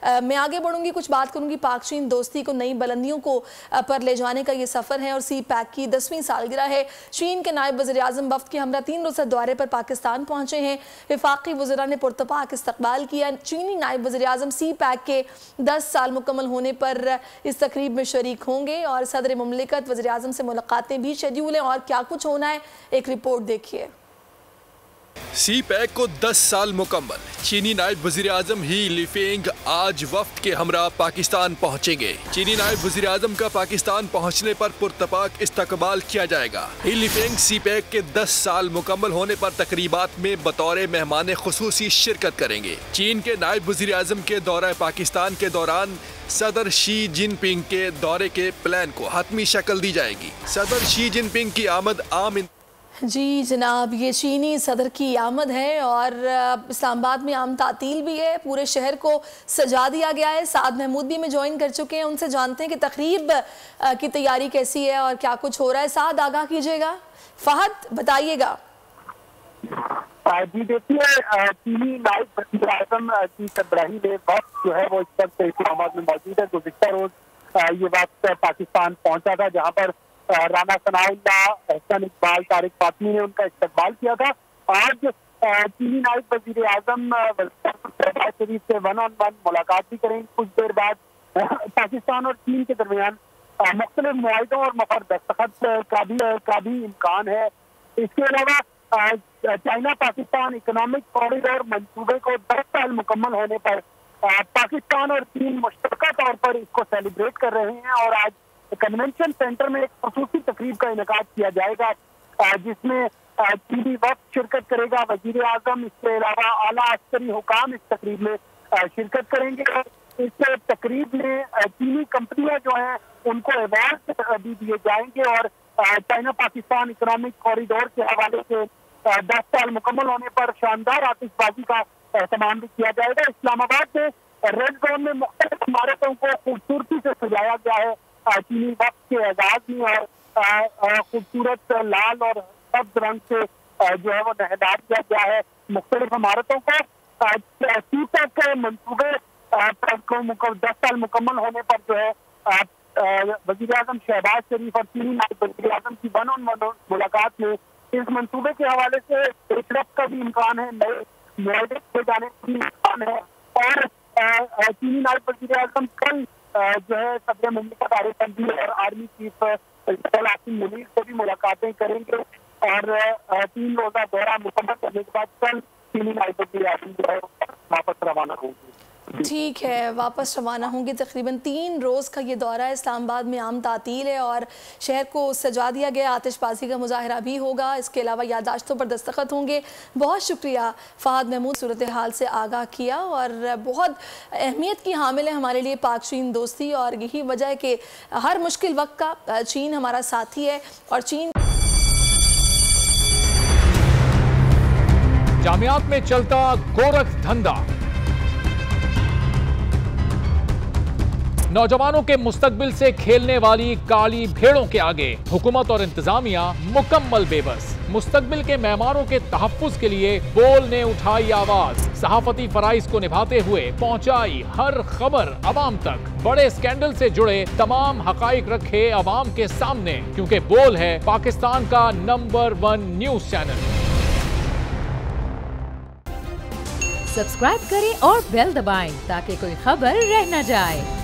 मैं आगे बढ़ूंगी, कुछ बात करूंगी पाक चीन दोस्ती को नई बुलंदियों को पर ले जाने का ये सफ़र है और सी पैक की 10वीं सालगिरह है। चीन के नायब वज़ीर आज़म वफ़द के हमरा 3 रोज़ा दौरे पर पाकिस्तान पहुंचे हैं। वफाकी वज़ीरा ने पुरतपाक इस्तकबाल किया। चीनी नायब वज़ीर आज़म सी पैक के 10 साल मुकम्मल होने पर इस तकरीब में शरीक होंगे और सदर मुमलिकत वज़ीर आज़म से मुलाकातें भी शेड्यूल हैं। और क्या कुछ होना है, एक रिपोर्ट देखिए। सी पैक को 10 साल मुकम्मल। चीनी नायब वज़ीर आज़म ही लिफेंग आज वफ्द के हमरा पाकिस्तान पहुंचेंगे। चीनी नायब वज़ीर आज़म का पाकिस्तान पहुंचने पर पुरतपाक इस्तकबाल किया जाएगा। ही लिफेंग सी पैक के 10 साल मुकम्मल होने पर तकरीबात में बतौर मेहमान खुसूसी शिरकत करेंगे। चीन के नायब वज़ीर आज़म के दौरा पाकिस्तान के दौरान सदर शी जिनपिंग के दौरे के प्लान को हतमी शक्ल दी जाएगी। सदर शी जिनपिंग की आमद आम जी जनाब, ये चीनी सदर की आमद है और इस्लामाबाद में आम तातील भी है। पूरे शहर को सजा दिया गया है। साद महमूद भी में ज्वाइन कर चुके हैं, उनसे जानते हैं कि तकरीब की तैयारी कैसी है और क्या कुछ हो रहा है। साद आगाह कीजिएगा, फहद बताइएगा। जी देखिए, चीनी नायब वज़ीर आज़म की सरबराही में वक्त जो है वो इस वक्त इस्लामाबाद में मौजूद है। गुज़िश्ता रोज ये वक्त पाकिस्तान पहुंचा था, जहां पर राना सनाउल्लाह, एहसन इकबाल, तारिक फातमी ने उनका इस्तकबाल किया था। आज चीनी नायब वज़ीर आज़म शहबाज शरीफ से 1-on-1 मुलाकात भी करेंगे। कुछ देर बाद पाकिस्तान और चीन के दरमियान मुख्तलिफ मुआहिदों और मफर दस्तखत का भी इम्कान है। इसके अलावा चाइना पाकिस्तान इकोनॉमिक कॉरिडोर मंसूबे को 10 साल मुकम्मल होने पर पाकिस्तान और चीन मुश्तरका तौर पर इसको सेलिब्रेट कर रहे हैं और आज कन्वेंशन सेंटर में एक खुसूसी तकरीब का इनेकाद किया जाएगा, जिसमें चीनी वक्त शिरकत करेगा। वजीर आजम, इसके अलावा आला अस्करी हुकाम इस तकरीब में शिरकत करेंगे। इस तकरीब में चीनी कंपनियां जो हैं उनको अवार्ड भी दिए जाएंगे और चाइना पाकिस्तान इकोनॉमिक कॉरिडोर के हवाले से 10 साल मुकम्मल होने पर शानदार आतिशबाजी का एहतमाम भी किया जाएगा। इस्लामाबाद में रेड जोन में मुख्तलिफ इमारतों को खूबसूरती से सजाया गया है। चीनी वक्त के एजाज में और खूबसूरत लाल और सब्ज रंग से जो है वो नहला दिया गया है मुख्तलिफ इमारतों को। सी पैक के मंसूबे 10 साल मुकम्मल होने पर जो है वज़ीर आज़म शहबाज शरीफ और चीनी नायब वज़ीर आज़म की 1-on-1 मुलाकात में इस मंसूबे के हवाले से पेशरफ्त का भी इम्कान है, नए मुआहदे किए जाने का भी इम्कान है। और चीनी नायब वज़ीर आज़म कल जो है सदर मुमलिकत आरिफ तंजीर और आर्मी चीफ आसिम मुनीर से भी मुलाकातें करेंगे और 3 रोजा दौरा मुकम्मल करने के बाद कल चीनी नायब वज़ीर आज़म जो है वापस रवाना होंगे। ठीक है, वापस रवाना होंगे। तकरीबन 3 रोज़ का ये दौरा है। इस्लामाबाद में आम तातील है और शहर को सजा दिया गया। आतिशबाजी का मुजाहरा भी होगा। इसके अलावा यादाश्तों पर दस्तखत होंगे। बहुत शुक्रिया फ़हद महमूद, सूरत हाल से आगाह किया और बहुत अहमियत की हामिल है हमारे लिए पाक चीन दोस्ती और यही वजह है कि हर मुश्किल वक्त का चीन हमारा साथी है। और चीन जामियात में चलता गोरख धंधा, नौजवानों के मुस्तकबिल से खेलने वाली काली भेड़ों के आगे हुकूमत और इंतजामिया मुकम्मल बेबस। मुस्तकबिल के मेहमानों के तहफ्फुज के लिए बोल ने उठाई आवाज, सहाफती फराइज को निभाते हुए पहुंचाई हर खबर अवाम तक। बड़े स्कैंडल से जुड़े तमाम हकाइक रखे अवाम के सामने, क्योंकि बोल है पाकिस्तान का नंबर 1 न्यूज चैनल। सब्सक्राइब करें और बेल दबाएं ताकि कोई खबर रह न जाए।